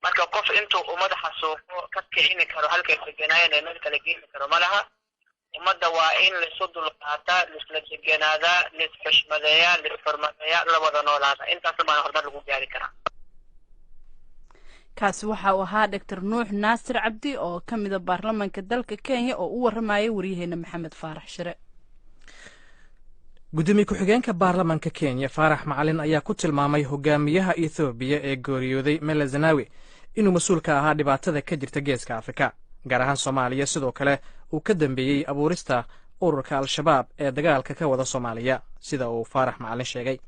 marka qof intuu ummada xasuuqo ka kicini karo halkay deganaayeen ee meel kala geeni karo malaha ummadda waa in laisu dulqaataa lisla deganaadaa lisxushmadeeyaa lisxurmadeeyaa la wada noolaada intaas baan horumar lagu gaari karaa kaasi waxa uu ahaa Dr. Nuux Naasir Cabdi oo ka mid ah baarlamaanka dalka Kenya oo u waramayay wariyaheena Maxamed Faarax Shire. gudoomiye ku-xigeenka baarlamaanka Kenya Faarax Macalin ayaa ku tilmaamay hogaamiyaha Ethiopia ee geeriyooday Meles Zenawi inuu mas'uul ka ahaa dhibaatada ka jirta geeska Afrika gaar ahaan Soomaaliya sidoo kale uu ka dambeeyay abuurista ururka Al-Shabaab ee dagaalka ka wada Soomaaliya sida uu Faarax Macalin sheegay.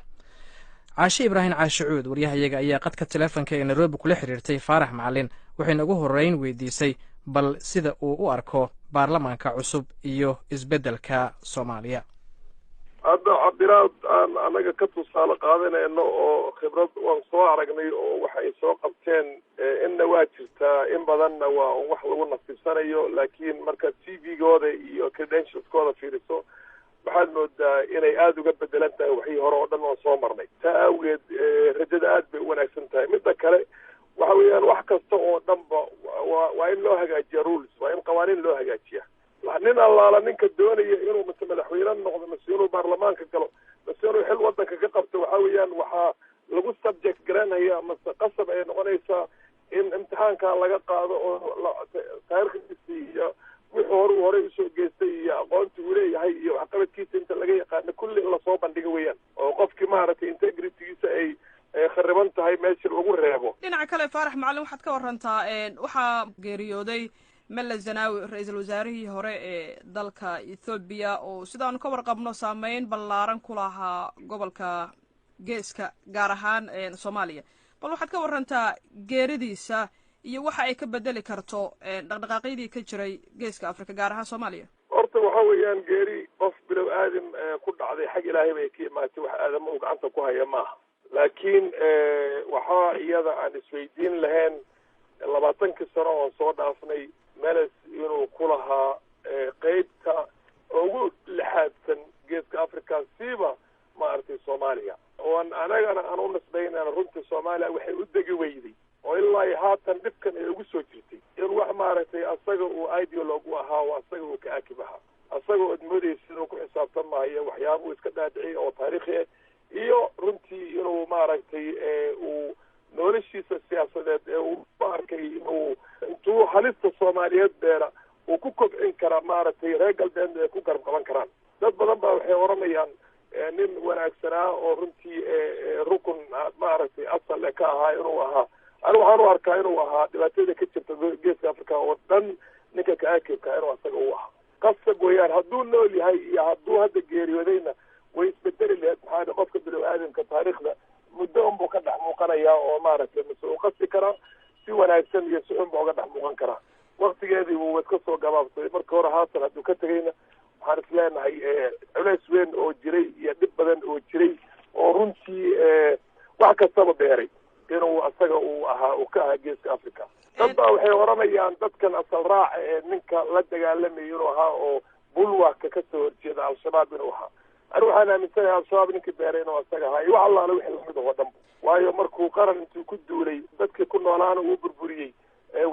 Caashi Ibrahim Caashuud wariyahayaga ayaa qadka teleefanka ee Nairobi kula xiriirtay Faarax Macalin waxayna ugu horeyn weydiisay bal sida uu u arko baarlamaanka cusub iyo isbeddelka Soomaaliya. hadda cabiraad aan anaga ka tusaale qaadanayno oo khibrad waan soo aragnay oo waxay soo qabteen inna waa jirtaa in badanna waa wax lagu nasiibsanayo laakiin marka CV-gooda iyo credentialskooda fiiriso waxaad moodaa inay aada uga bedelan tahay waxii hore oo dhan oo soo marnay taa awgeed rajada aad bay u wanaagsan tahay midda kale waxa weeyaan wax kasta oo dhanba waa in loo hagaajiya rules waa in qawaaniin loo hagaajiya nin allaala ninka doonaya inuu mise madaxweyne noqdo mise inuu baarlamaanka galo mise inuu xil wadanka ka qabto waxa weeyaan waxaa lagu subject garanaya mase qasab ay noqonaysaa in imtixaanka laga qaado oo taariikhdiisa iyo wixii hore usoo geystay iyo aqoonti uu leeyahay iyo waxqabadkiisa inta laga yaqaano kulli in lasoo bandhigo weeyaan oo qofkii maaragtay integritygiisa ay khariban tahay meesha lagu reebo. dhinaca kale Faarax Macalin waxaad ka warantaa waxaa geeriyooday Meles Zenawi ra'iisul wasaarihii hore ee dalka Ethiopia oo sidaan ka warqabno saameyn ballaaran ku lahaa gobolka geeska gaar ahaan Soomaaliya bal waxaad ka warantaa geeridiisa iyo waxa ay ka bedeli karto dhaqdhaqaaqyadii ka jiray geeska Afrika gaar ahaan Soomaaliya. horta waxa weeyaan geeri qof bilow aadam ku dhacday xag Ilaahay bay ka imaatay wax aadam uu gacanta ku haya maaha laakiin waxa iyada aan isweydiin lahayn 20 sano oo soo dhaafnay Meles inuu ku lahaa qaybta ugu lixaadsan geeska Afrika siiba maartay Soomaaliya oo anagana aan u nisbaynaa runtii Soomaaliya waxay u degi weyday oo ilaa haatan dhibkan ay ugu soo jirtay in wax maartay asaga uu ideologue u ahaa oo asaga uu ka akibaha asaga oo moodayay inuu ku xisaabtamayo waxyaabo iska dhaadhicay oo taariikhi iyo runtii inuu maartay uu noloshiisa siyaasadeed ee uu arkay inuu intuu halista Soomaaliyeed beera uu ku kobcin kara maartay reer galbeed ay ku garab qaban karaan dad badan baa waxay oranayaan nin wanaagsanaa oo runtii rukun maartay asal ka ahaa inuu ahaa anigu waxaan u arkaa inuu ahaa dhibaatada ka jirta geeska Afrika oo dhan ninka ka akibka inuu asaga u ahaa qasab weeyaan hadduu nool yahay iyo hadduu hadda geeriyoodayna way isbedeli lahayd maxaa qofka bilow aadamka taariikhda muddo unbuu ka dhex muuqanayaa oo maaragtay mise uu qasi karaa si wanaagsan iyo si xun buu uga dhex muuqan karaa waktigeedii wuu iska soo gabaabsaday marka hore haatan hadduu ka tegayna waxaan isleenahay culays weyn oo jiray iyo dhib badan oo jiray oo runtii wax kastaba beeray inuu asaga uu ahaa uu ka ahaa geeska Afrika dad baa waxay oranayaan dadkan asal raaca ee ninka la dagaalamay inuu ahaa oo bulwarka ka soo horjeeda Al-Shabaab inuu ahaa anigu waxaan aaminsanahay Al-Shabaab ninkii beeray inuu asaga ahaa wax allaale wixii lamid oo dhan waayo markuu qaran intuu ku duulay dadkii ku noolaana uu burburiyey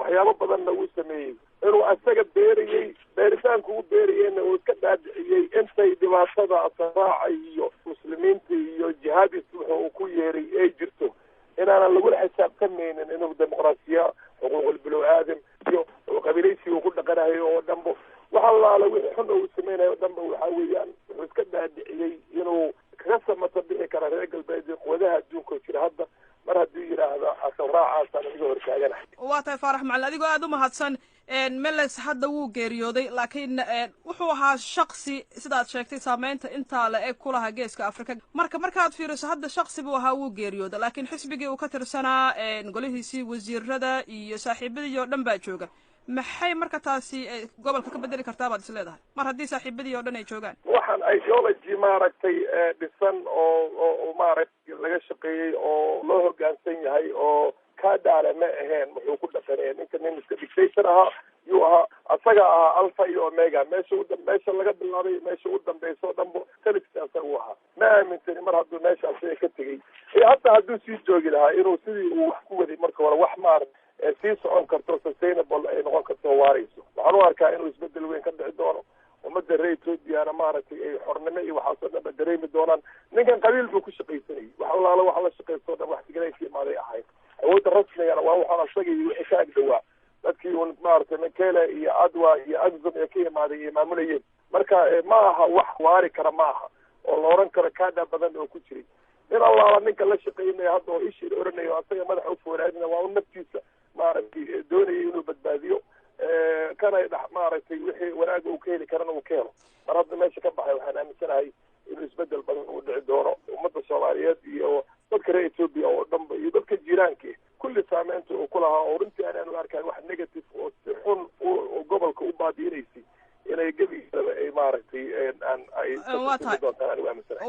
waxyaabo badanna uu sameeyey inuu asaga beerayey beeritaanku u beerayeyna uu iska dhaadhiciyey intay dhibaatada asraaca iyo muslimiinta iyo jihaadis wuxuu ku yeeray ay jirto inaanan lagula xisaabtamaynin inuu dimuqraasiya xuquuqul bilow aadam iyo qabiilaysi uu ku dhaqanayo oo dhanbo wax allaale wixii xun uu samaynayo dhanba waxa weeyaan wuxuu iska dhaadhiciyey inuu kaga samata bixi kara reer galbeed quwadaha adduunka jira hadda mar hadduu yidhaahdo asal raacaasaan iga hortaaganahay. waa tahay Faarax Macalin adigoo aad u mahadsan Meles hadda wuu geeriyooday laakiin wuxuu ahaa shakhsi sidaad sheegtay saameynta intaa la eg ku lahaa geeska Afrika markaad fiiriso hadda shakhsi buu ahaa wuu geeriyooday laakiin xisbigii uu ka tirsanaa golihiisii wasiirada iyo saaxiibadii oo dhan baa jooga maxay marka taasi gobolka ka bedeli kartaa baad isleedahay mar haddii saaxiibadii oo dhan ay joogaan waxaan ideology maaragtay dhisan oo maaragtay laga shaqeeyey oo loo hoggaansan yahay oo ka dhaale ma ahayn wuxuu ku dhaqanaya ninka nin iska dictator ahaa yuu ahaa asaga ahaa alpha iyo omega meesha laga bilaabay meesha u dambaysa oo dhanbo talifka asaga u ahaa ma aamintani mar hadduu meesha asaga ka tegey hataa hadduu sii joogi lahaa inuu sidii uu wax ku waday marka hore wax sii socon karto sustainable ay noqon karto waarayso. Waxaan u arkaa inuu isbedel weyn ka dhici doono ummadda reer Ethoobiana maaragtay ay xornimo iyo waxaasoo dhan dareemi doonaan. Ninkan qabiil buu ku shaqaysanayay, wax allaala wax la shaqaysto dhan wax tigray ka imaaday ahayd. awoodda rasmigana waa waxaan asagay wixii ka agdhawaa dadkii un maaragtay Mekele iyo Adwa iyo Axum ee ka imaaday ay maamulayeen. Marka ma aha wax waari kara ma aha oo la oran karo kaada badan oo ku jiray. in allaala ninka la shaqeynaya hadda oo ishii oranayo asaga madaxa u foolaadina waa un naftiisa maaragtay doonayay inuu badbaadiyo kana maaragtay wixii wanaag uu ka heli karana uu ka helo. mar hadda meesha ka baxay waxaan aaminsanahay inuu isbedel badan uu dhici doono ummadda Soomaaliyeed iyo dadka reer Ethiopia oo dhanba iyo dadka jiiraanka kulli saameynta uu ku lahaa oo runtii aan arkay wax negative oo si xun oo gobolka u baadiinaysay inay gabiga ay maaragtay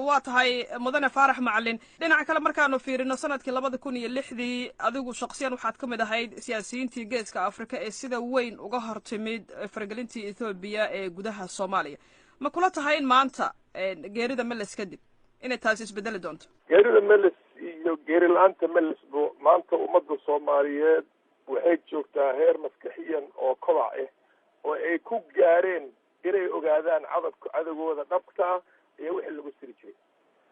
waa tahay mudane Faarax Macalin. dhinaca kale markaanu fiirino sanadkii 2006 adigu shakhsiyan waxaad ka mid ahayd siyaasiyiintii geeska Afrika ee sida weyn uga hortimid faragelintii Ethiopia ee gudaha Soomaaliya. ma kula tahay in maanta geerida Meles kadib inay taasi isbedeli doonto? geerida Meles iyo geeri la'aanta Meles maanta ummadda Soomaaliyeed waxay joogtaa heer maskaxiyan oo kobac ah oo ay ku gaareen inay ogaadaan cadawgooda dhabta iyo wixii lagu siri jiray.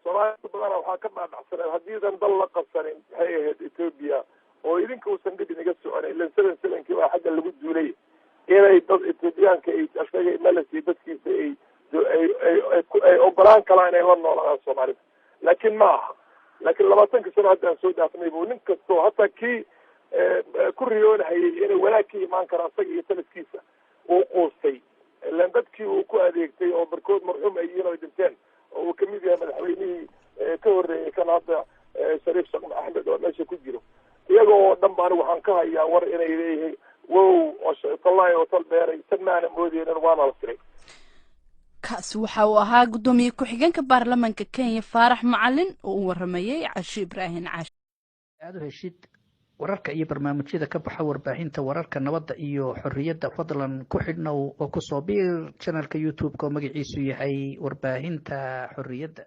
Soomaalida badanaa waxaa ka dhaadhacsaneen haddii dan dal la qabsanin waxay ahayd Ethiopia oo idinka uusan dhib inaga soconay ilan 7-7 baa xagga lagu duulay inay dad Ethiopiaanka ay asagay Meles iyo dadkiisa ay ogolaan kalaan inay la noolaadaan Soomaalida. laakiin ma aha laakiin 20 sano haddaan soo dhaafnay buu nin kastoo hataa kii ku riyoonahayay inay wanaag ka imaan karaan asaga iyo sanadkiisa uu quustay ilan dadkii uu ku adeegtay oo barkood marxuum ay yihiin oo dhinteen oo uu kamid yahay madaxweynihii ka horreeyay kan hadda Shariif Sheekh Axmed oo meesha ku jiro iyaga oo dhan baan waxaan ka hayaa war inay leeyihiin wow oo shaytallahi oo tal beeray sanmaana moodeenan waana la siray. kaasi waxa uu ahaa gudoomiye ku-xigeenka baarlamaanka Kenya Faarax Macalin oo u waramayay Cashi Ibraahin Cashi. aad u heshid wararka iyo barnaamijyada ka baxa warbaahinta wararka nabadda iyo xorriyadda fadlan ku xidhnow oo ku soo biir channelka YouTube-ka oo magaciisu yahay warbaahinta xorriyadda.